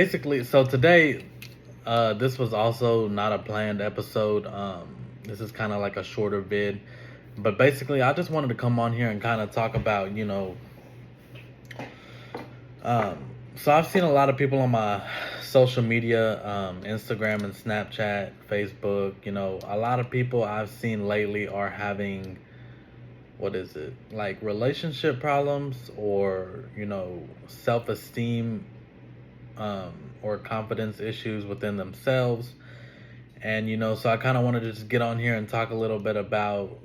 basically, so today, this was also not a planned episode. This is kind of like a shorter vid, but basically, I just wanted to come on here and kind of talk about, um, so I've seen a lot of people on my social media, Instagram and Snapchat, Facebook. A lot of people I've seen lately are having, what is it, like relationship problems, or self-esteem, um, or confidence issues within themselves. And so I kind of wanted to just get on here and talk a little bit about,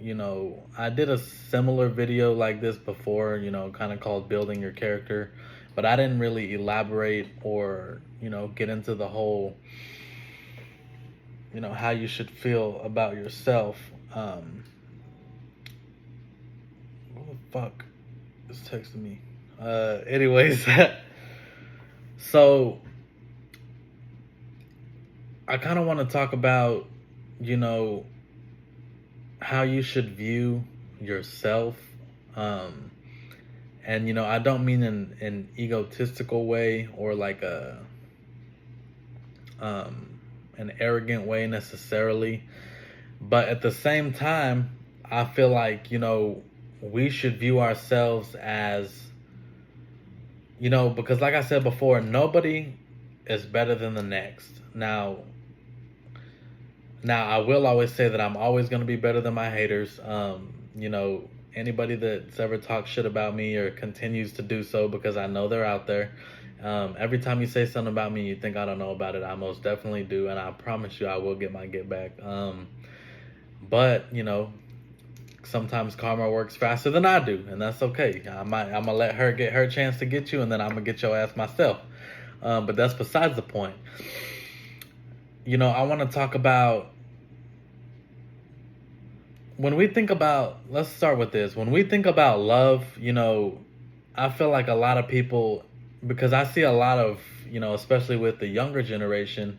I did a similar video like this before, kind of called Building Your Character, but I didn't really elaborate or, get into the whole, how you should feel about yourself. What the fuck is texting me? Anyways, so I kind of want to talk about, you know, how you should view yourself. Um, and, I don't mean in an egotistical way or like um, an arrogant way necessarily. But at the same time, I feel like, we should view ourselves as, because like I said before, nobody is better than the next. Now, I will always say that I'm always going to be better than my haters. Anybody that's ever talked shit about me or continues to do so, because I know they're out there. Every time you say something about me, you think I don't know about it. I most definitely do, and I promise you I will get my get back. But, sometimes karma works faster than I do, and that's okay. I'm gonna let her get her chance to get you, and then I'm gonna get your ass myself. But that's besides the point. I want to talk about, when we think about, let's start with this. When we think about love, I feel like a lot of people, because I see a lot of, especially with the younger generation,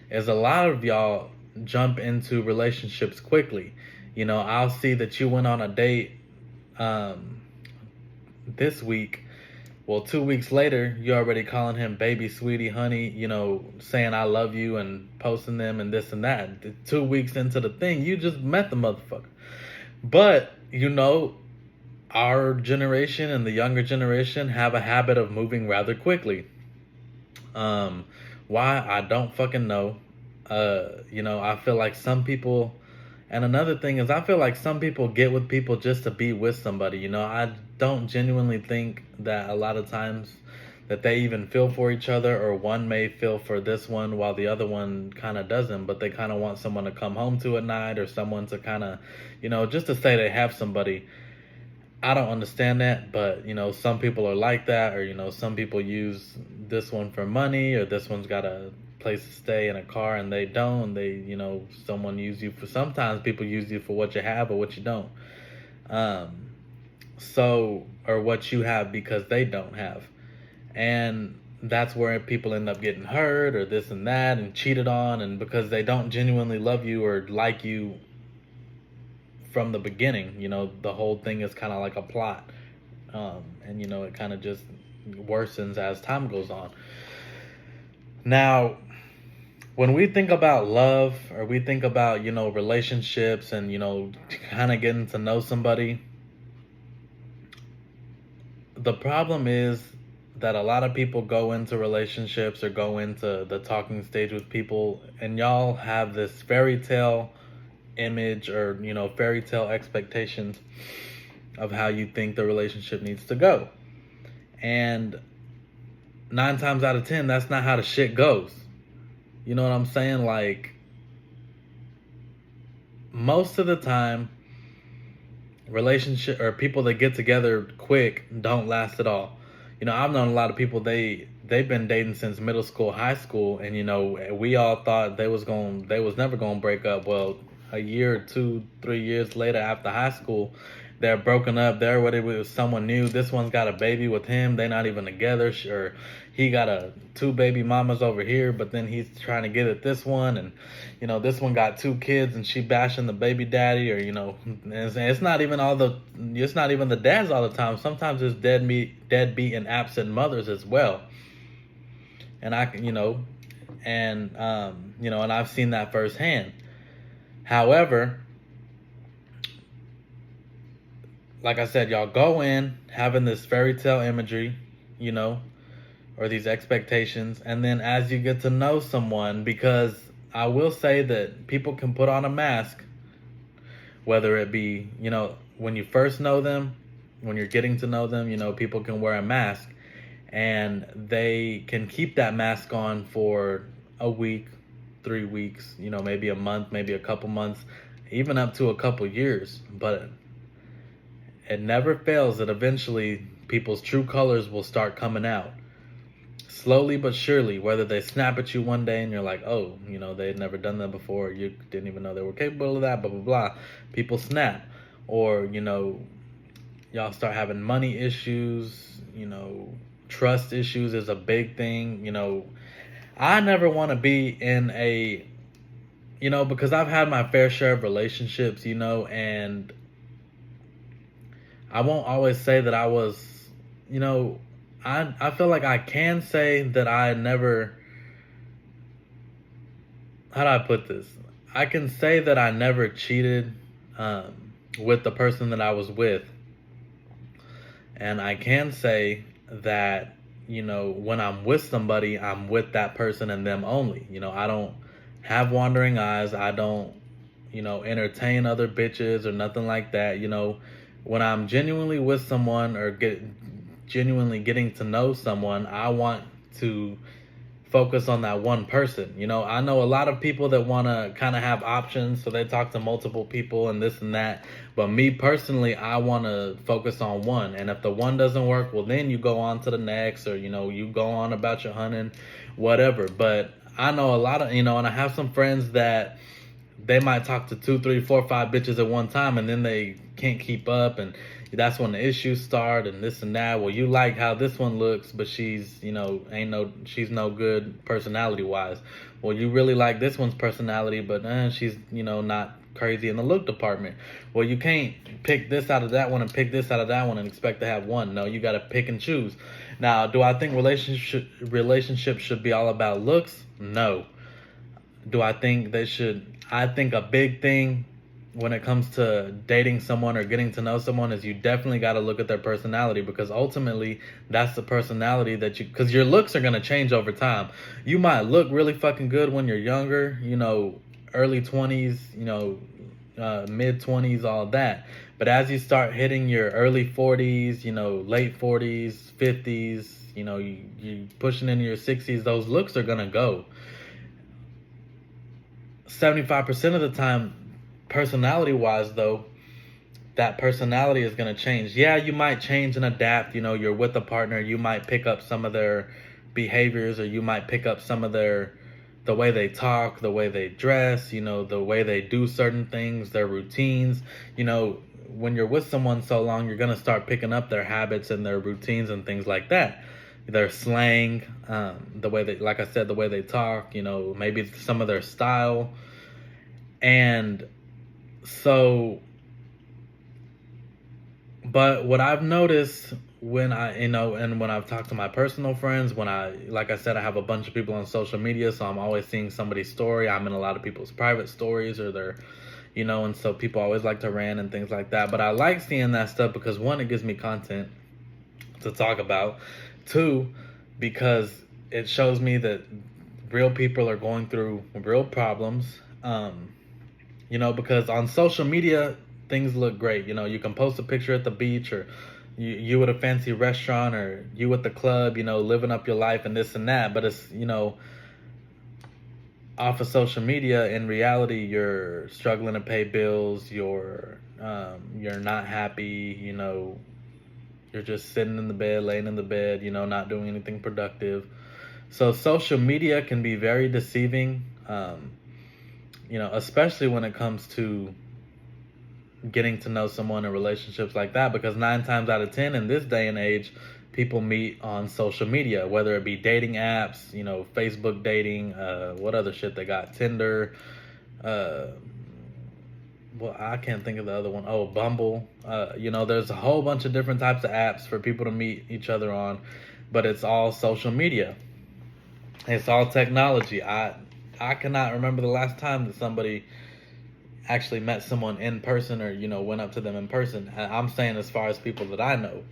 is a lot of y'all jump into relationships quickly. I'll see that you went on a date this week. Well, 2 weeks later, you're already calling him baby, sweetie, honey, saying I love you and posting them and this and that. 2 weeks into the thing, you just met the motherfucker. But, our generation and the younger generation have a habit of moving rather quickly. Why? I don't fucking know. I feel like some people, and another thing is, I feel like some people get with people just to be with somebody. I don't genuinely think that a lot of times that they even feel for each other, or one may feel for this one while the other one kind of doesn't, but they kind of want someone to come home to at night, or someone to kind of, just to say they have somebody. I don't understand that, but some people are like that, or some people use this one for money, or this one's got a place to stay and a car and they don't. Someone use you for, sometimes people use you for what you have or what you don't. Or what you have because they don't have. And that's where people end up getting hurt or this and that and cheated on, and because they don't genuinely love you or like you from the beginning. The whole thing is kind of like a plot. And it kind of just worsens as time goes on. Now, when we think about love, or we think about, relationships and, kind of getting to know somebody, the problem is that a lot of people go into relationships or go into the talking stage with people, and y'all have this fairy tale image, or fairy tale expectations of how you think the relationship needs to go. And 9 times out of 10, that's not how the shit goes. You know what I'm saying? Like, most of the time, relationship or people that get together quick don't last at all. I've known a lot of people, they've been dating since middle school, high school, and we all thought they was never gonna break up. Well, a year or 2, 3 years later after high school, they're broken up. They're with someone new. This one's got a baby with him. They're not even together. Or he got 2 baby mamas over here, but then he's trying to get at this one, and this one got 2 kids, and she bashing the baby daddy, or it's not even the dads all the time. Sometimes it's deadbeat and absent mothers as well. and I can, and I've seen that firsthand. However, like I said, y'all go in having this fairy tale imagery, you know, or these expectations, and then as you get to know someone, because I will say that people can put on a mask, whether it be, when you first know them, when you're getting to know them, people can wear a mask and they can keep that mask on for a week, 3 weeks, maybe a month, maybe a couple months, even up to a couple years. But it never fails that eventually people's true colors will start coming out. Slowly but surely, whether they snap at you one day and you're like, oh, they had never done that before, you didn't even know they were capable of that, blah, blah, blah. People snap. Or, y'all start having money issues, trust issues is a big thing. I never want to be in because I've had my fair share of relationships, and I won't always say that I was, I feel like I can say that I never, how do I put this? I can say that I never cheated with the person that I was with. And I can say that, when I'm with somebody, I'm with that person and them only. I don't have wandering eyes. I don't, entertain other bitches or nothing like that. When I'm genuinely with someone or genuinely getting to know someone, I want to focus on that one person. I know a lot of people that want to kind of have options, so they talk to multiple people and this and that. But me personally, I want to focus on one. And if the one doesn't work, well, then you go on to the next, or, you go on about your hunting, whatever. But I know a lot of, and I have some friends that they might talk to 2, 3, 4, 5 bitches at one time, and then they can't keep up, and that's when the issues start and this and that. Well, you like how this one looks, but she's she's no good personality wise. Well, you really like this one's personality, but she's not crazy in the look department. Well, you can't pick this out of that one and pick this out of that one and expect to have one. No, you got to pick and choose. Now, do I think relationships should be all about looks? No. Do I think they should? I think a big thing when it comes to dating someone or getting to know someone is you definitely got to look at their personality, because ultimately that's the personality that because your looks are going to change over time. You might look really fucking good when you're younger, early 20s, mid 20s, all that. But as you start hitting your early 40s, late 40s, 50s, you pushing into your 60s, those looks are going to go. 75% of the time, personality wise though, that personality is going to change. Yeah, you might change and adapt. You're with a partner, you might pick up some of their behaviors, or you might pick up some of the way they talk, the way they dress, the way they do certain things, their routines. When you're with someone so long, you're going to start picking up their habits and their routines and things like that. Their slang, the way they, like I said, the way they talk, maybe some of their style. And so, but what I've noticed when and when I've talked to my personal friends, like I said, I have a bunch of people on social media, so I'm always seeing somebody's story. I'm in a lot of people's private stories or their, and so people always like to rant and things like that. But I like seeing that stuff because, one, it gives me content to talk about. Two, because it shows me that real people are going through real problems. Because on social media, things look great. You can post a picture at the beach, or you at a fancy restaurant, or you at the club, living up your life and this and that. But it's, off of social media, in reality, you're struggling to pay bills. You're not happy. You're just sitting in the bed, laying in the bed, not doing anything productive. So social media can be very deceiving, especially when it comes to getting to know someone in relationships like that, because 9 times out of 10 in this day and age, people meet on social media, whether it be dating apps, Facebook dating, what other shit they got, Tinder, well, I can't think of the other one. Oh, Bumble. There's a whole bunch of different types of apps for people to meet each other on, but it's all social media. It's all technology. I cannot remember the last time that somebody actually met someone in person, or went up to them in person. I'm saying as far as people that I know,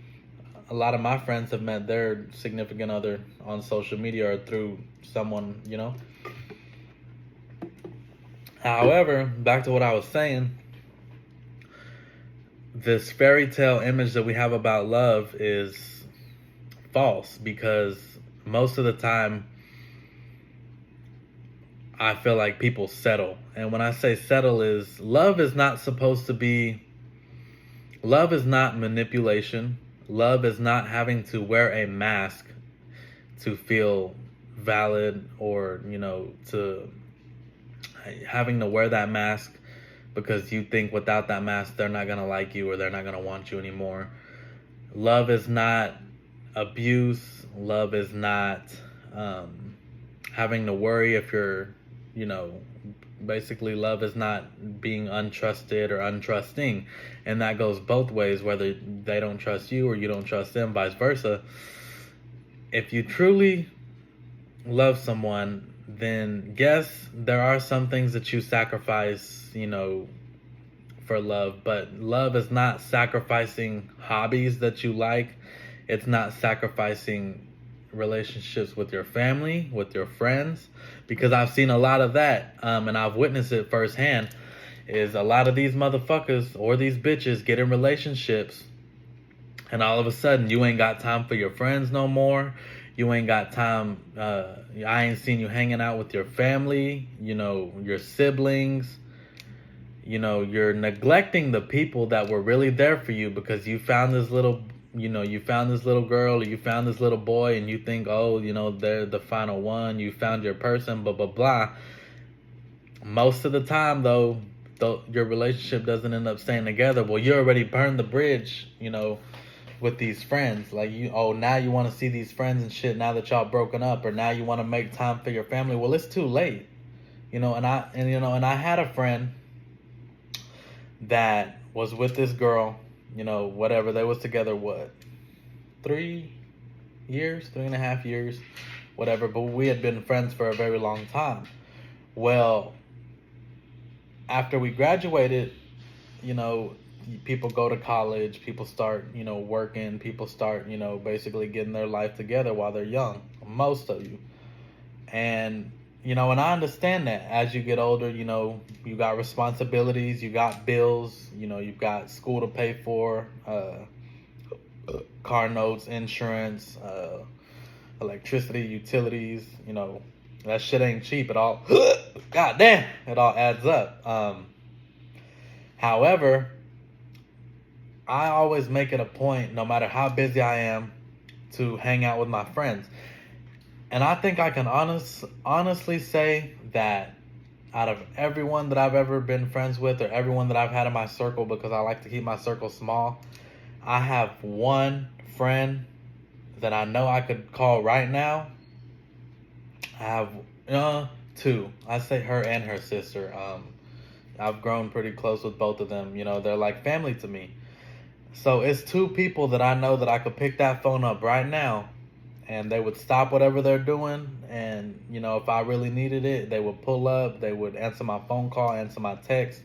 a lot of my friends have met their significant other on social media or through someone. However, back to what I was saying, this fairy tale image that we have about love is false, because most of the time I feel like people settle. And when I say settle, is love is not supposed to be, love is not manipulation. Love is not having to wear a mask to feel valid, or, to having to wear that mask because you think without that mask they're not going to like you or they're not going to want you anymore. Love is not abuse. Love is not having to worry if you're, you know, basically love is not being untrusted or untrusting. And that goes both ways, whether they don't trust you or you don't trust them, vice versa. If you truly love someone, then yes, there are some things that you sacrifice, for love, but love is not sacrificing hobbies that you like. It's not sacrificing relationships with your family, with your friends, because I've seen a lot of that, and I've witnessed it firsthand. Is a lot of these motherfuckers or these bitches get in relationships, and all of a sudden you ain't got time for your friends no more. You ain't got time. I ain't seen you hanging out with your family, your siblings. You're neglecting the people that were really there for you because you found this little, you found this little girl or you found this little boy, and you think, oh, they're the final one. You found your person, blah, blah, blah. Most of the time, though, your relationship doesn't end up staying together. Well, you already burned the bridge, with these friends. Like, now you want to see these friends and shit now that y'all broken up, or now you want to make time for your family. Well, it's too late. And I had a friend that was with this girl, whatever. They was together, 3.5 years, whatever. But we had been friends for a very long time. Well, after we graduated, people go to college, people start, working, people start, basically getting their life together while they're young, most of you. And and I understand that as you get older, you got responsibilities, you got bills, you've got school to pay for, car notes, insurance, electricity, utilities, that shit ain't cheap at all. God damn, it all adds up. However, I always make it a point, no matter how busy I am, to hang out with my friends. And I think I can honestly say that out of everyone that I've ever been friends with, or everyone that I've had in my circle, because I like to keep my circle small, I have one friend that I know I could call right now. I have two. I say her and her sister. I've grown pretty close with both of them. They're like family to me. So it's two people that I know that I could pick that phone up right now, and they would stop whatever they're doing, and if I really needed it, they would pull up, they would answer my phone call, answer my text.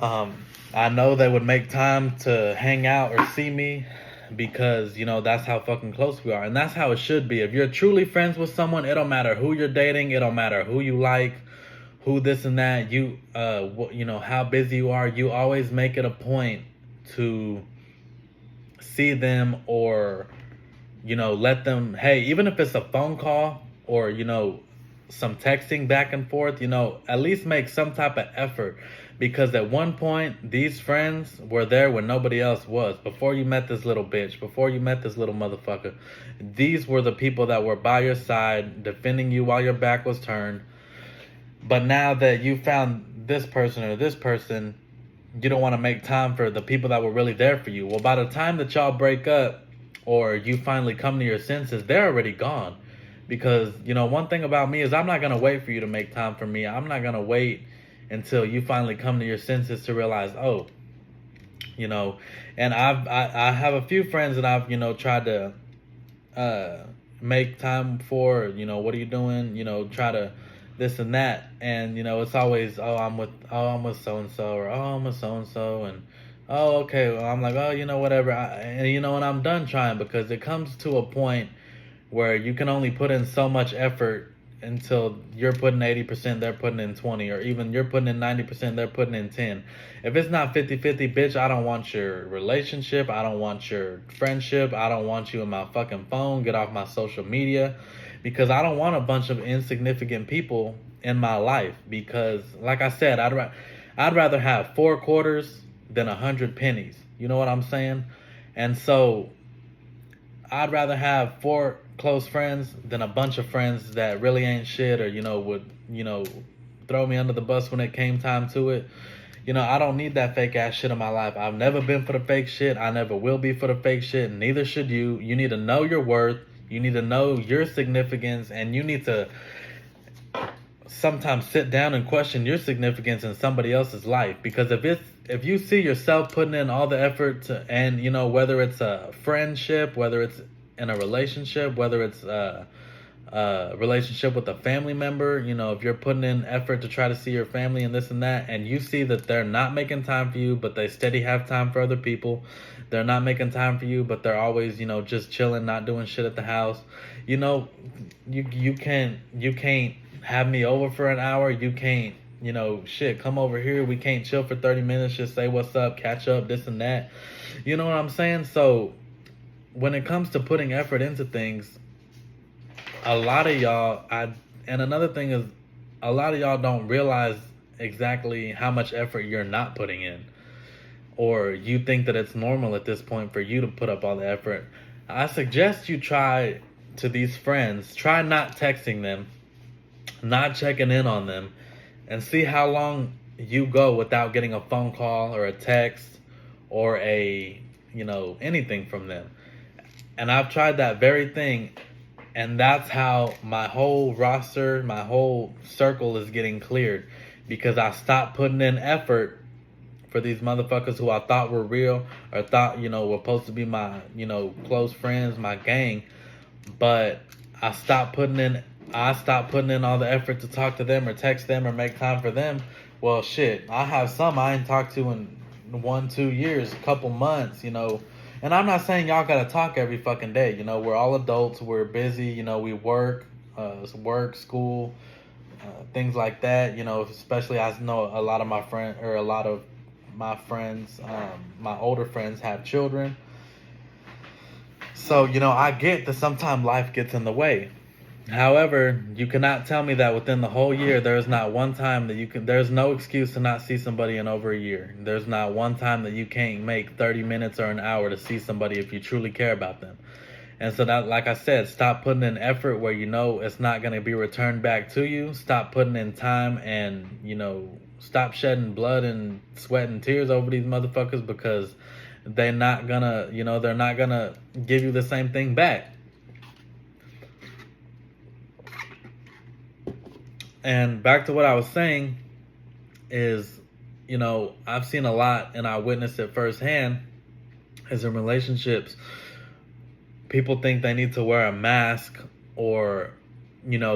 I know they would make time to hang out or see me, because that's how fucking close we are, and that's how it should be. If you're truly friends with someone, it don't matter who you're dating, it don't matter who you like, who this and that, how busy you are, you always make it a point to see them, or let them, hey, even if it's a phone call or, some texting back and forth, at least make some type of effort. Because at one point, these friends were there when nobody else was. Before you met this little bitch, before you met this little motherfucker, these were the people that were by your side, defending you while your back was turned. But now that you found this person or this person, you don't want to make time for the people that were really there for you. Well, by the time that y'all break up, or you finally come to your senses, they're already gone. Because, one thing about me is I'm not going to wait for you to make time for me. I'm not going to wait until you finally come to your senses to realize, oh, and I have a few friends that I've, tried to make time for, what are you doing, try to this and that. And it's always, I'm with so and so, or oh, I'm with so and so. And oh, okay, well, I'm like, oh, whatever. And I'm done trying, because it comes to a point where you can only put in so much effort until you're putting 80%, they're putting in 20, or even you're putting in 90%, they're putting in 10. If it's not 50-50, bitch, I don't want your relationship, I don't want your friendship, I don't want you in my fucking phone, get off my social media, because I don't want a bunch of insignificant people in my life. Because like I said, I'd rather have 4 quarters than 100 pennies. You know what I'm saying? And so I'd rather have 4 close friends than a bunch of friends that really ain't shit, or would throw me under the bus when it came time to it. I don't need that fake ass shit in my life. I've never been for the fake shit. I never will be for the fake shit. Neither should you. You need to know your worth. You need to know your significance, and you need to sometimes sit down and question your significance in somebody else's life. Because if you see yourself putting in all the effort to, and whether it's a friendship, whether it's in a relationship, whether it's a relationship with a family member, if you're putting in effort to try to see your family and this and that, and you see that they're not making time for you, but they steady have time for other people, they're not making time for you, but they're always just chilling, not doing shit at the house, you can't have me over for an hour. You can't, shit, come over here. We can't chill for 30 minutes, just say what's up, catch up, this and that. You know what I'm saying? So when it comes to putting effort into things, a lot of y'all, and another thing is, a lot of y'all don't realize exactly how much effort you're not putting in. Or you think that it's normal at this point for you to put up all the effort. I suggest you try not texting them, not checking in on them, and see how long you go without getting a phone call or a text or anything from them. And I've tried that very thing, and that's how my whole roster, my whole circle is getting cleared, because I stopped putting in effort for these motherfuckers who I thought were real, or thought were supposed to be my close friends, my gang. But I stopped putting in all the effort to talk to them or text them or make time for them. Well, shit, I have some I ain't talked to in 1-2 years, a couple months, And I'm not saying y'all gotta talk every fucking day. We're all adults, we're busy, we work, school, things like that. Especially I know a lot of my friends, my older friends have children. So, I get that sometimes life gets in the way. However, you cannot tell me that within the whole year, there's not one time that there's no excuse to not see somebody in over a year. There's not one time that you can't make 30 minutes or an hour to see somebody if you truly care about them. And so that, like I said, stop putting in effort where it's not going to be returned back to you. Stop putting in time, and, stop shedding blood and sweat and tears over these motherfuckers, because they're not gonna, they're not gonna give you the same thing back. And back to what I was saying is, I've seen a lot, and I witnessed it firsthand, is in relationships, people think they need to wear a mask or,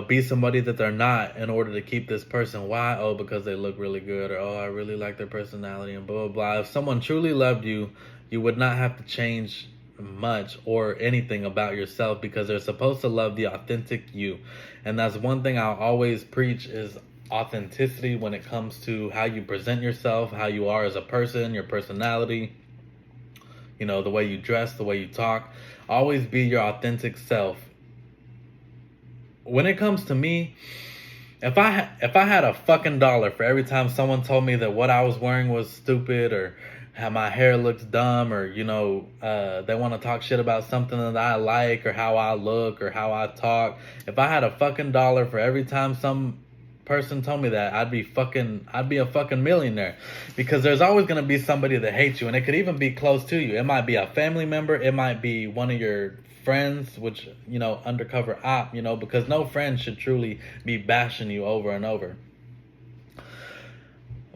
be somebody that they're not in order to keep this person. Why? Oh, because they look really good, or oh, I really like their personality, and blah, blah, blah. If someone truly loved you, you would not have to change much or anything about yourself, because they're supposed to love the authentic you. And that's one thing I'll always preach, is authenticity when it comes to how you present yourself, how you are as a person, your personality, the way you dress, the way you talk. Always be your authentic self. When it comes to me, if I had a fucking dollar for every time someone told me that what I was wearing was stupid, or how my hair looks dumb, or they want to talk shit about something that I like, or how I look, or how I talk, if I had a fucking dollar for every time some person told me that, I'd be a fucking millionaire. Because there's always going to be somebody that hates you, and it could even be close to you. It might be a family member, it might be one of your friends, which undercover op, because no friend should truly be bashing you over and over.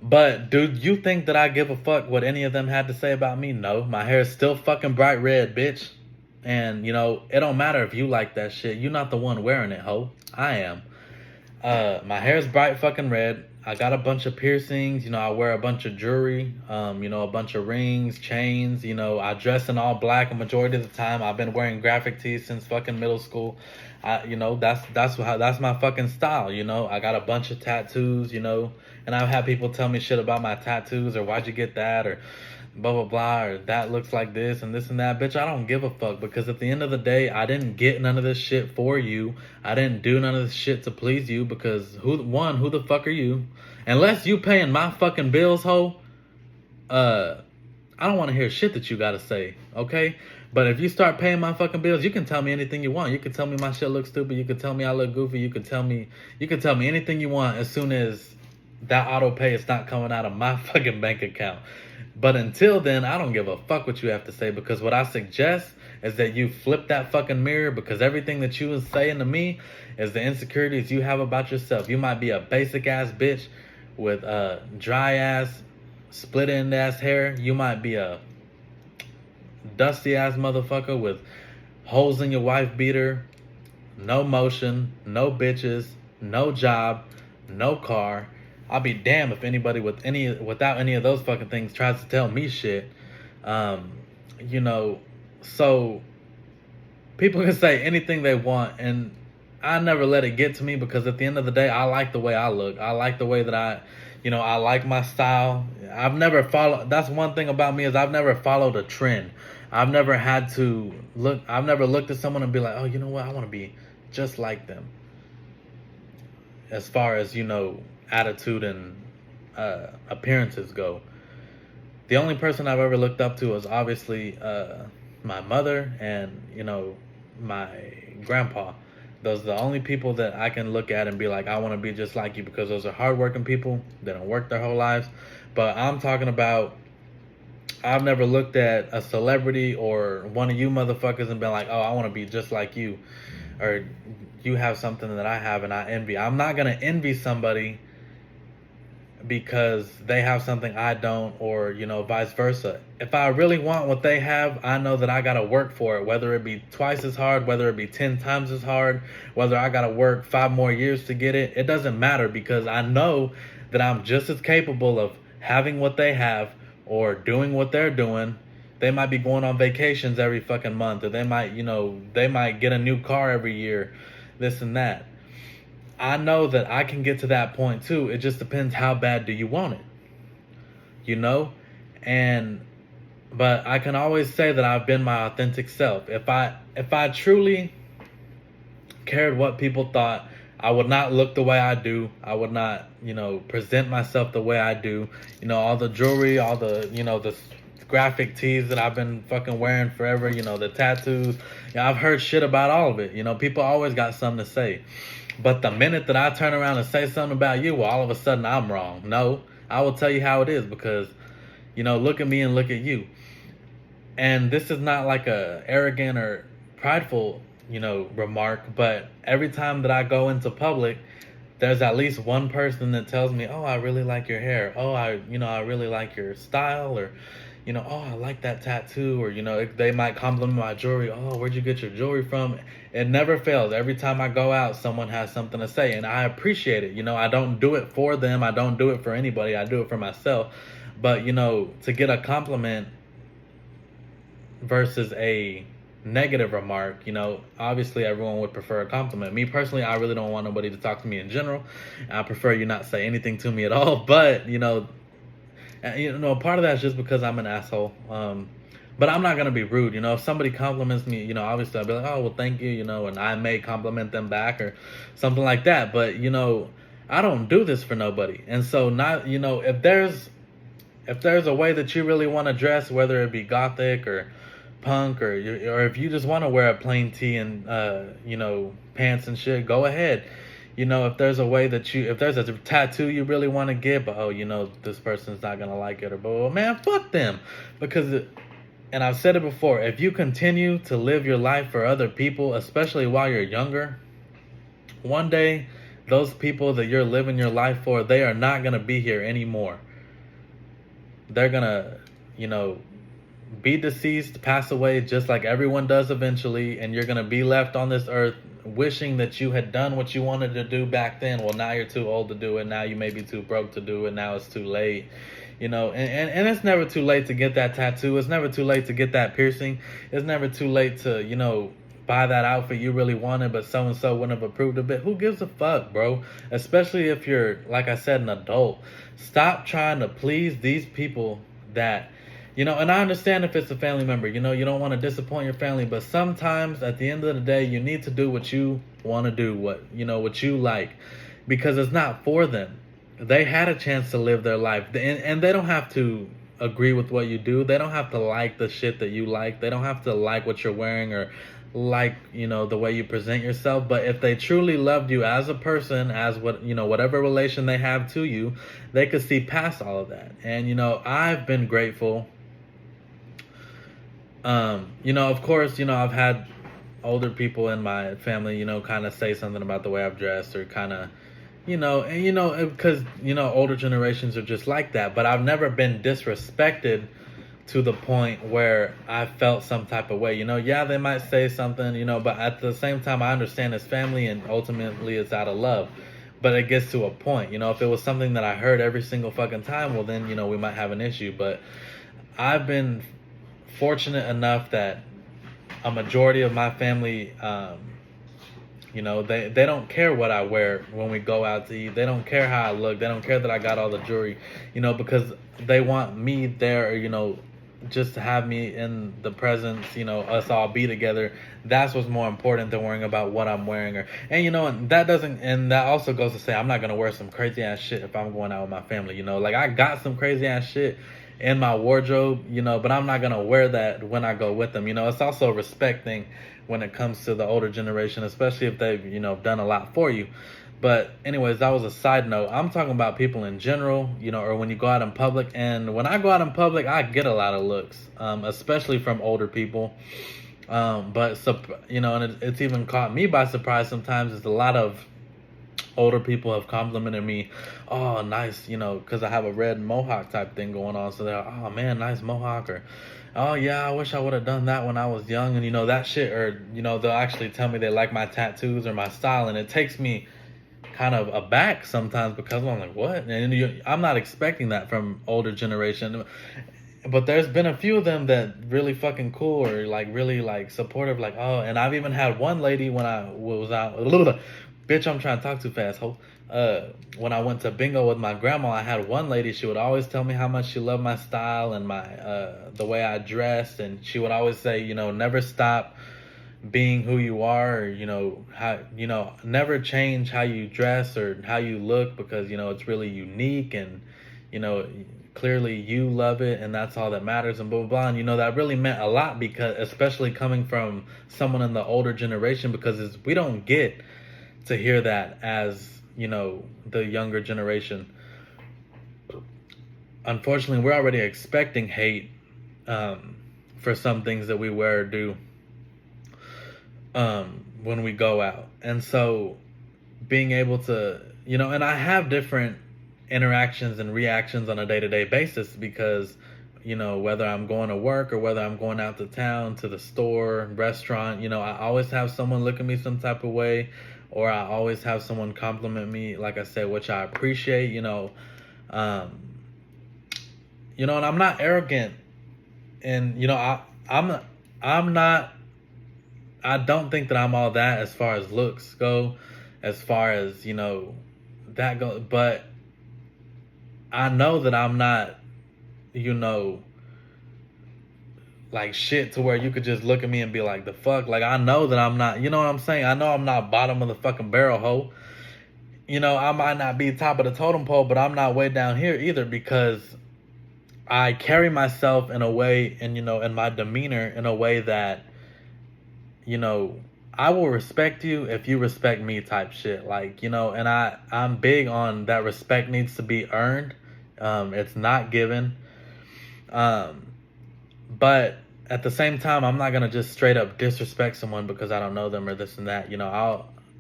But do you think that I give a fuck what any of them had to say about me? No. My hair is still fucking bright red, bitch. And, it don't matter if you like that shit. You're not the one wearing it, ho. I am. My hair's bright fucking red. I got a bunch of piercings. I wear a bunch of jewelry. A bunch of rings, chains. I dress in all black a majority of the time. I've been wearing graphic tees since fucking middle school. That's my fucking style. I got a bunch of tattoos. And I've had people tell me shit about my tattoos, or why'd you get that, or blah blah blah, or that looks like this and this and that. Bitch, I don't give a fuck, because at the end of the day, I didn't get none of this shit for you. I didn't do none of this shit to please you, because who the fuck are you? Unless you paying my fucking bills, ho. I don't want to hear shit that you gotta say, okay? But if you start paying my fucking bills, you can tell me anything you want. You can tell me my shit looks stupid. You can tell me I look goofy. You can tell me anything you want, as soon as that auto pay is not coming out of my fucking bank account. But until then, I don't give a fuck what you have to say, because what I suggest is that you flip that fucking mirror, because everything that you was saying to me is the insecurities you have about yourself. You might be a basic ass bitch with dry ass, split end ass hair. You might be a dusty ass motherfucker with holes in your wife beater, no motion, no bitches, no job, no car. I'll be damned if anybody without any of those fucking things tries to tell me shit. So people can say anything they want, and I never let it get to me, because at the end of the day, I like the way I look. I like the way that I like my style. That's one thing about me, is I've never followed a trend. I've never looked at someone and be like, oh, you know what? I want to be just like them. As far as, attitude and appearances go. The only person I've ever looked up to is obviously my mother and, my grandpa. Those are the only people that I can look at and be like, I want to be just like you, because those are hardworking people. They don't work their whole lives. But I'm talking about, I've never looked at a celebrity or one of you motherfuckers and been like, oh, I want to be just like you. Or you have something that I have and I envy. I'm not going to envy somebody because they have something I don't, or, vice versa. If I really want what they have, I know that I got to work for it, whether it be twice as hard, whether it be 10 times as hard, whether I got to work 5 more years to get it. It doesn't matter, because I know that I'm just as capable of having what they have or doing what they're doing. They might be going on vacations every fucking month, or they might get a new car every year, this and that. I know that I can get to that point too. It just depends, how bad do you want it? But I can always say that I've been my authentic self. If I truly cared what people thought, I would not look the way I do. I would not, present myself the way I do. All the jewelry, all the graphic tees that I've been fucking wearing forever, the tattoos. I've heard shit about all of it. People always got something to say. But the minute that I turn around and say something about you, well, all of a sudden I'm wrong. No, I will tell you how it is, because, look at me and look at you. And this is not like a arrogant or prideful, remark, but every time that I go into public, there's at least one person that tells me, oh, I really like your hair. Oh, I really like your style, or, oh, I like that tattoo, or, they might compliment my jewelry. Oh, where'd you get your jewelry from? It never fails. Every time I go out, someone has something to say, and I appreciate it. I don't do it for them. I don't do it for anybody. I do it for myself. But, to get a compliment versus a negative remark, obviously everyone would prefer a compliment. Me personally, I really don't want nobody to talk to me in general. I prefer you not say anything to me at all. But, part of that is just because I'm an asshole. But I'm not gonna be rude. If somebody compliments me, obviously I'll be like, oh, well, thank you, and I may compliment them back or something like that. But I don't do this for nobody. And so, not if there's a way that you really want to dress, whether it be gothic or punk, or if you just want to wear a plain tee and pants and shit, go ahead. If there's a way that if there's a tattoo you really want to get, but this person's not gonna like it, or well, man, fuck them. Because and I've said it before, if you continue to live your life for other people, especially while you're younger, one day those people that you're living your life for, they are not gonna be here anymore. They're gonna be deceased, pass away just like everyone does eventually, and you're gonna be left on this earth wishing that you had done what you wanted to do back then. Well, now you're too old to do it. Now you may be too broke to do it. Now it's too late. And it's never too late to get that tattoo. It's never too late to get that piercing. It's never too late to, buy that outfit you really wanted, but so and so wouldn't have approved of it. Who gives a fuck, bro? Especially if you're, like I said, an adult. Stop trying to please these people that, and I understand if it's a family member, you don't want to disappoint your family, but sometimes at the end of the day, you need to do what you want to do, what you like, because it's not for them. They had a chance to live their life, and they don't have to agree with what you do. They don't have to like the shit that you like. They don't have to like what you're wearing or like, the way you present yourself. But if they truly loved you as a person, as whatever relation they have to you, they could see past all of that. And I've been grateful. Of course, I've had older people in my family, kind of say something about the way I've dressed, or kind of, because older generations are just like that. But I've never been disrespected to the point where I felt some type of way. Yeah, they might say something, but at the same time, I understand it's family, and ultimately it's out of love. But it gets to a point, if it was something that I heard every single fucking time, well then, we might have an issue. But I've been fortunate enough that a majority of my family, they don't care what I wear when we go out to eat. They don't care how I look. They don't care that I got all the jewelry, because they want me there, just to have me in the presence, us all be together. That's what's more important than worrying about what I'm wearing. And that also goes to say, I'm not going to wear some crazy ass shit if I'm going out with my family, like I got some crazy ass shit in my wardrobe, but I'm not going to wear that when I go with them. It's also a respect thing when it comes to the older generation, especially if they've, done a lot for you. But anyways, that was a side note. I'm talking about people in general, or when you go out in public. And when I go out in public, I get a lot of looks, especially from older people. And it's even caught me by surprise sometimes. Is a lot of older people have complimented me. Oh, nice, because I have a red mohawk type thing going on. So they're, oh man, nice mohawk. Or, oh yeah, I wish I would have done that when I was young. And that shit. Or, they'll actually tell me they like my tattoos or my style. And it takes me kind of aback sometimes, because I'm like, what? And I'm not expecting that from older generation. But there's been a few of them that really fucking cool, or like really like supportive, like, oh. And I've even had one lady when I was out a little bit, bitch, I'm trying to talk too fast, ho. When I went to bingo with my grandma, I had one lady. She would always tell me how much she loved my style and my the way I dressed, and she would always say, never stop being who you are, or how, never change how you dress or how you look, because it's really unique, and clearly you love it, and that's all that matters, and blah blah blah. And that really meant a lot, because especially coming from someone in the older generation, because we don't get to hear that as the younger generation. Unfortunately, we're already expecting hate for some things that we wear or do when we go out. And so being able to, and I have different interactions and reactions on a day-to-day basis, because whether I'm going to work or whether I'm going out to town, to the store, restaurant, I always have someone look at me some type of way, or I always have someone compliment me, like I said, which I appreciate, and I'm not arrogant, and I'm not, I don't think that I'm all that as far as looks go, as far as, that go. But I know that I'm not, like shit to where you could just look at me and be like, the fuck? Like, I know that I'm not, you know what I'm saying? I know I'm not bottom of the fucking barrel, ho. I might not be top of the totem pole, but I'm not way down here either, because I carry myself in a way, and, in my demeanor in a way that, I will respect you if you respect me type shit. Like, and I'm big on that. Respect needs to be earned. It's not given. But at the same time, I'm not going to just straight up disrespect someone because I don't know them or this and that.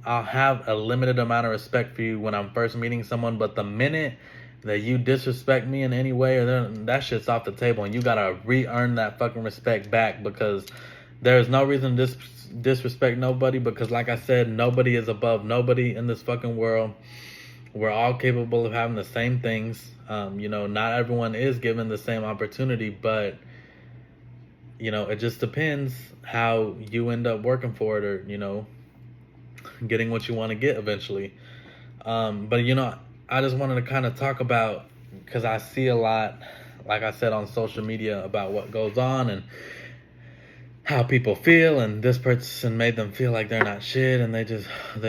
I'll have a limited amount of respect for you when I'm first meeting someone, but the minute that you disrespect me in any way, or that shit's off the table, and you gotta re-earn that fucking respect back, because there's no reason to disrespect nobody, because like I said, nobody is above nobody in this fucking world. We're all capable of having the same things. Not everyone is given the same opportunity, but it just depends how you end up working for it, or getting what you want to get eventually. But I just wanted to kind of talk about, because I see a lot, like I said, on social media about what goes on and how people feel, and this person made them feel like they're not shit, and they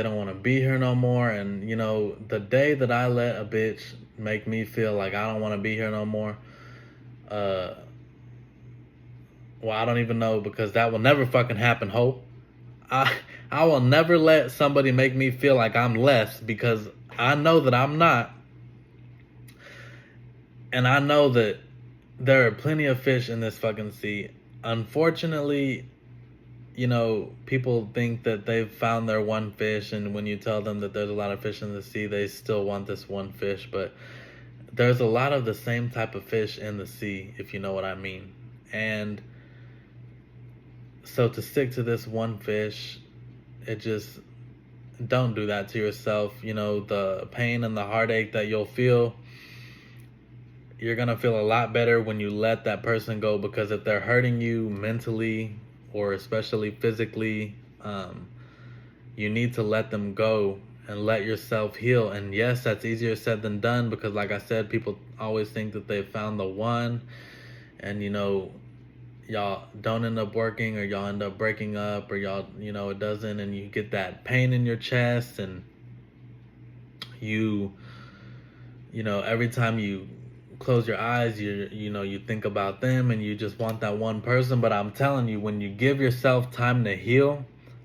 don't want to be here no more. And the day that I let a bitch make me feel like I don't want to be here no more, well, I don't even know, because that will never fucking happen, Hope. I will never let somebody make me feel like I'm less, because I know that I'm not. And I know that there are plenty of fish in this fucking sea. Unfortunately, people think that they've found their one fish, and when you tell them that there's a lot of fish in the sea, they still want this one fish. But there's a lot of the same type of fish in the sea, if you know what I mean. And so to stick to this one fish, don't do that to yourself. The pain and the heartache that you'll feel, you're going to feel a lot better when you let that person go, because if they're hurting you mentally or especially physically, you need to let them go and let yourself heal. And yes, that's easier said than done, because like I said, people always think that they've found the one, and y'all don't end up working, or y'all end up breaking up, or y'all, it doesn't, and you get that pain in your chest, and every time you close your eyes, you think about them, and you just want that one person. But I'm telling you, when you give yourself time to heal,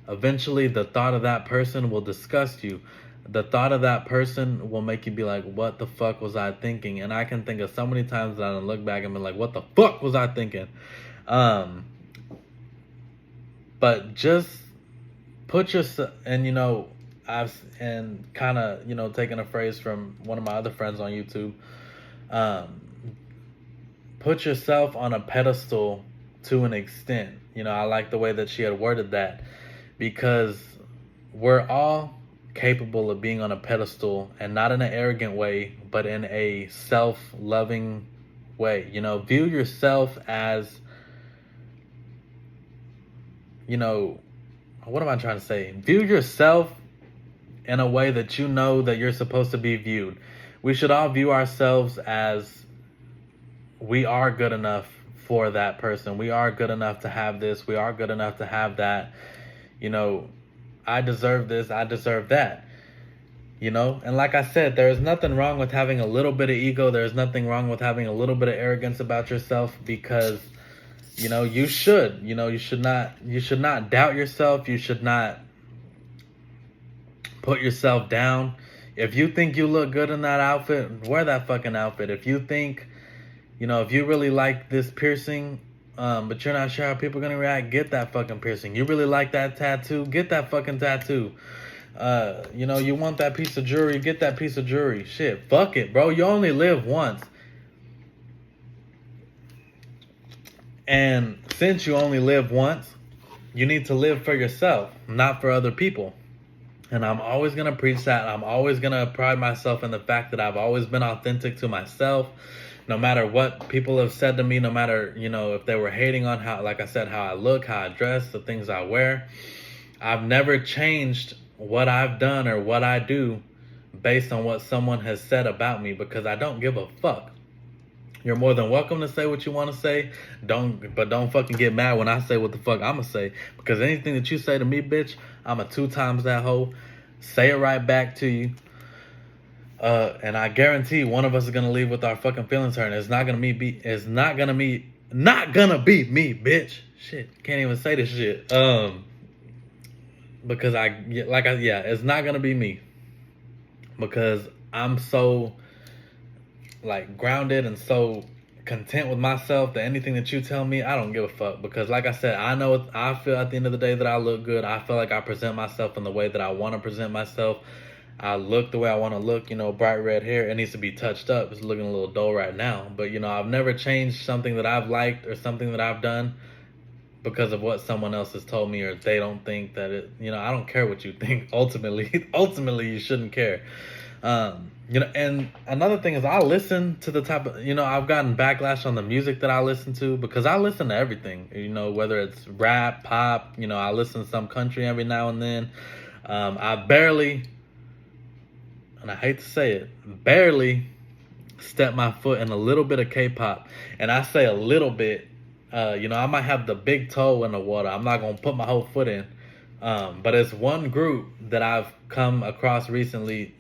eventually the thought of that person will disgust you. The thought of that person will make you be like, what the fuck was I thinking? And I can think of so many times that I look back and be like, what the fuck was I thinking? But just put yourself, and and kind of taking a phrase from one of my other friends on YouTube, put yourself on a pedestal to an extent. I like the way that she had worded that, because we're all capable of being on a pedestal, and not in an arrogant way, but in a self-loving way. View yourself as, what am I trying to say? View yourself in a way that that you're supposed to be viewed. We should all view ourselves as, we are good enough for that person. We are good enough to have this. We are good enough to have that. I deserve this. I deserve that. And like I said, there is nothing wrong with having a little bit of ego. There is nothing wrong with having a little bit of arrogance about yourself, because you should not doubt yourself. You should not put yourself down. If you think you look good in that outfit, wear that fucking outfit. If you think, if you really like this piercing, but you're not sure how people are gonna react, get that fucking piercing. You really like that tattoo, get that fucking tattoo. You want that piece of jewelry, get that piece of jewelry. Shit, fuck it, bro. You only live once. And since you only live once, you need to live for yourself, not for other people. And I'm always going to preach that. I'm always going to pride myself in the fact that I've always been authentic to myself. No matter what people have said to me, no matter, if they were hating on how, like I said, how I look, how I dress, the things I wear, I've never changed what I've done or what I do based on what someone has said about me, because I don't give a fuck. You're more than welcome to say what you want to say. Don't fucking get mad when I say what the fuck I'ma say. Because anything that you say to me, bitch, I'm a 2 times that hoe. Say it right back to you. And I guarantee one of us is gonna leave with our fucking feelings hurt. It's not gonna be me, bitch. Shit, can't even say this shit. Because it's not gonna be me. Because I'm so grounded and so content with myself that anything that you tell me, I don't give a fuck. Because like I said, I feel at the end of the day that I look good. I feel like I present myself in the way that I want to present myself. I look the way I want to look, bright red hair. It needs to be touched up. It's looking a little dull right now. But, I've never changed something that I've liked or something that I've done because of what someone else has told me, or they don't think that it, I don't care what you think. Ultimately, you shouldn't care. And another thing is I listen to the type of, I've gotten backlash on the music that I listen to because I listen to everything, whether it's rap, pop, I listen to some country every now and then. I barely, and I hate to say it, barely step my foot in a little bit of K-pop. And I say a little bit, I might have the big toe in the water. I'm not going to put my whole foot in. But it's one group that I've come across recently,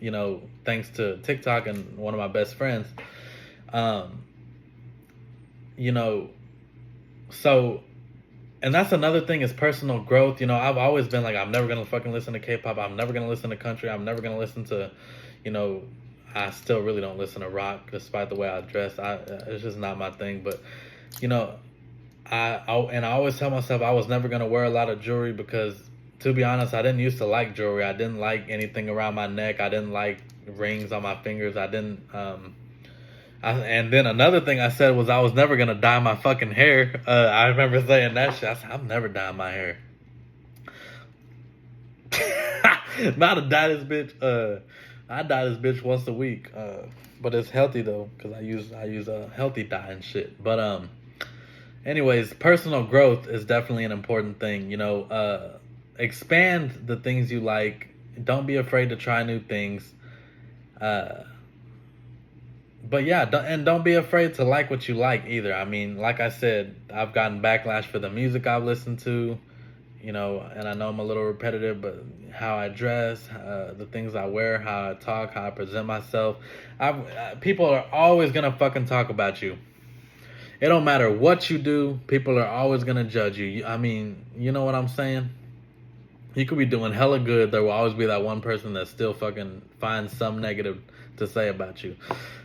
thanks to TikTok and one of my best friends. Um, you know, so, and that's another thing is personal growth. I've always been like, I'm never going to fucking listen to K-pop. I'm never going to listen to country. I'm never going to listen to, you know, I still really don't listen to rock despite the way I dress. It's just not my thing. But, you know, I always tell myself I was never gonna wear a lot of jewelry because, to be honest, I didn't used to like jewelry. I didn't like anything around my neck. I didn't like rings on my fingers. I didn't. And then another thing I said was I was never gonna dye my fucking hair. I remember saying that shit. I said I'm never dyeing my hair. Not to dye this bitch. I dye this bitch once a week. But it's healthy though, cause I use a healthy dye and shit. But anyways, personal growth is definitely an important thing. Expand the things you like. Don't be afraid to try new things. Uh, but yeah, don't be afraid to like what you like either. I mean, like I said, I've gotten backlash for the music I've listened to. And I know I'm a little repetitive, but how I dress, the things I wear, how I talk, how I present myself, people are always gonna fucking talk about you. It don't matter what you do, people are always gonna judge you. I mean, you know what I'm saying? You could be doing hella good, there will always be that one person that still fucking finds some negative to say about you.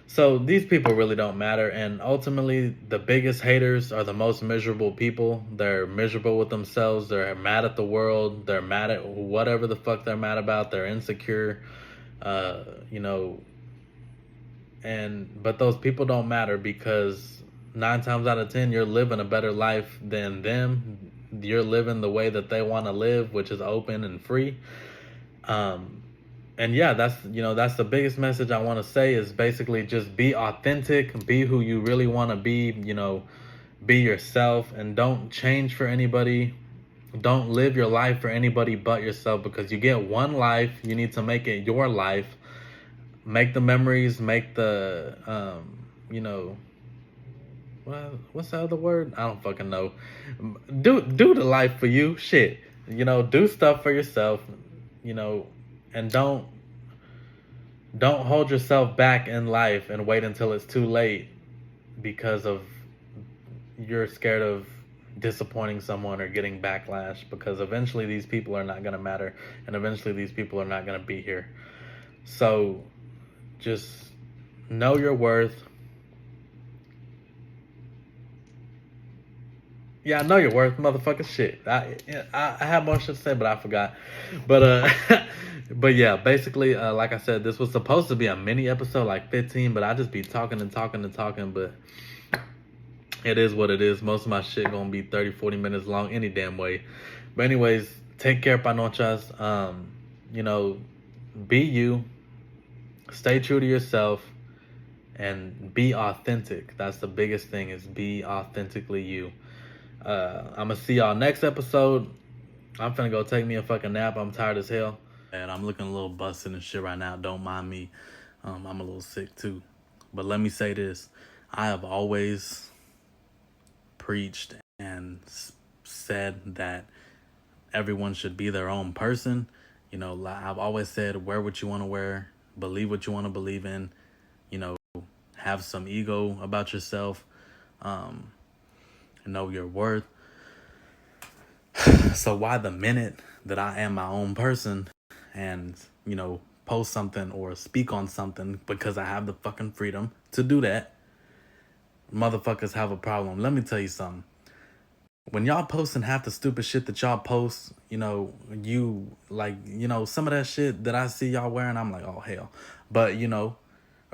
So these people really don't matter, and ultimately the biggest haters are the most miserable people. They're miserable with themselves, they're mad at the world, they're mad at whatever the fuck they're mad about, they're insecure, uh, you know, but those people don't matter because 9 times out of 10 you're living a better life than them. You're living the way that they want to live, which is open and free. um and yeah, that's the biggest message I want to say is basically just be authentic, be who you really want to be. Be yourself and don't change for anybody. Don't live your life for anybody but yourself, because you get one life. You need to make it your life. Make the memories, make the you know what's the other word? I don't fucking know. Do the life for you. Shit. Do stuff for yourself, you know, and don't hold yourself back in life and wait until it's too late because of you're scared of disappointing someone or getting backlash, because eventually these people are not going to matter and eventually these people are not going to be here. So just know your worth. Yeah, I know your worth, motherfucker. Shit, I had more shit to say, but I forgot. But but yeah, basically, like I said, this was supposed to be a mini episode, like 15, but I just be talking and talking and talking. But it is what it is. Most of my shit gonna be 30, 40 minutes long any damn way. But anyways, take care, panochas. You know, be you. Stay true to yourself and be authentic. That's the biggest thing, is be authentically you. I'm gonna see y'all next episode. I'm finna go take me a fucking nap. I'm tired as hell. And I'm looking a little busted and shit right now. Don't mind me. I'm a little sick too. But let me say this. I have always preached and said that everyone should be their own person. I've always said, wear what you want to wear, believe what you want to believe in, you know, have some ego about yourself, know your worth. So why the minute that I am my own person and, post something or speak on something, because I have the fucking freedom to do that, motherfuckers have a problem? Let me tell you something. when y'all posting half the stupid shit that y'all post, you like, some of that shit that I see y'all wearing, I'm like, oh hell. But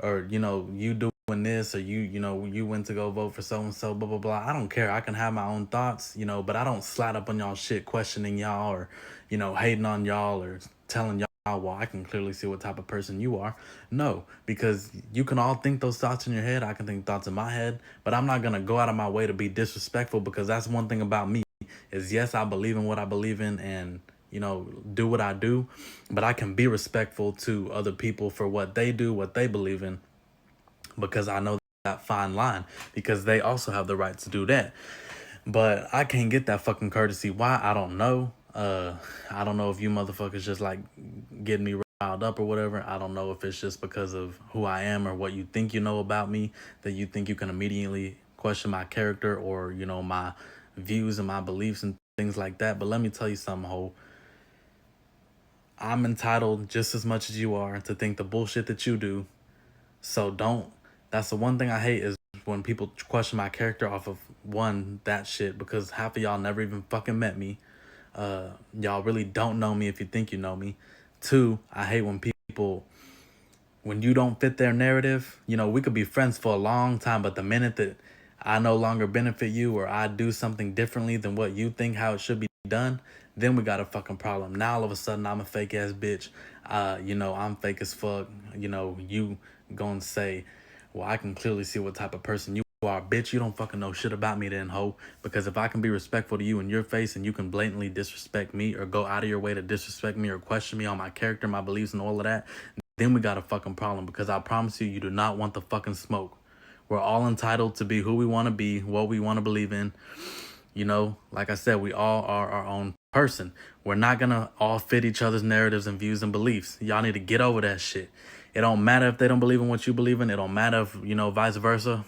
or you doing this, or you went to go vote for so and so, blah blah blah. I don't care. I can have my own thoughts, but I don't slide up on y'all shit questioning y'all, or hating on y'all, or telling y'all, well, I can clearly see what type of person you are. No, because you can all think those thoughts in your head, I can think thoughts in my head, but I'm not gonna go out of my way to be disrespectful, because that's one thing about me, is yes, I believe in what I believe in, and do what I do, but I can be respectful to other people for what they do, what they believe in, because I know that fine line, because they also have the right to do that. But I can't get that fucking courtesy. Why? I don't know. I don't know if you motherfuckers just like getting me riled up or whatever. I don't know if it's just because of who I am or what you think you know about me, that you think you can immediately question my character, or my views and my beliefs and things like that. But let me tell you something, ho. I'm entitled just as much as you are to think the bullshit that you do. So don't. That's the one thing I hate, is when people question my character off of that shit, because half of y'all never even fucking met me. Y'all really don't know me if you think you know me. Two, I hate when people, when you don't fit their narrative, we could be friends for a long time, but the minute that I no longer benefit you, or I do something differently than what you think how it should be done, then we got a fucking problem. Now all of a sudden I'm a fake ass bitch. I'm fake as fuck. You gonna say, well, I can clearly see what type of person you are. Bitch, you don't fucking know shit about me then, ho. Because if I can be respectful to you in your face, and you can blatantly disrespect me, or go out of your way to disrespect me, or question me on my character, my beliefs, and all of that, then we got a fucking problem. Because I promise you, you do not want the fucking smoke. We're all entitled to be who we want to be, what we want to believe in. Like I said, we all are our own person. We're not gonna all fit each other's narratives and views and beliefs. Y'all need to get over that shit. It don't matter if they don't believe in what you believe in. It don't matter if, vice versa.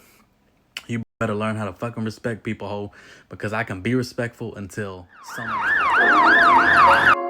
You better learn how to fucking respect people, ho. Because I can be respectful until someone...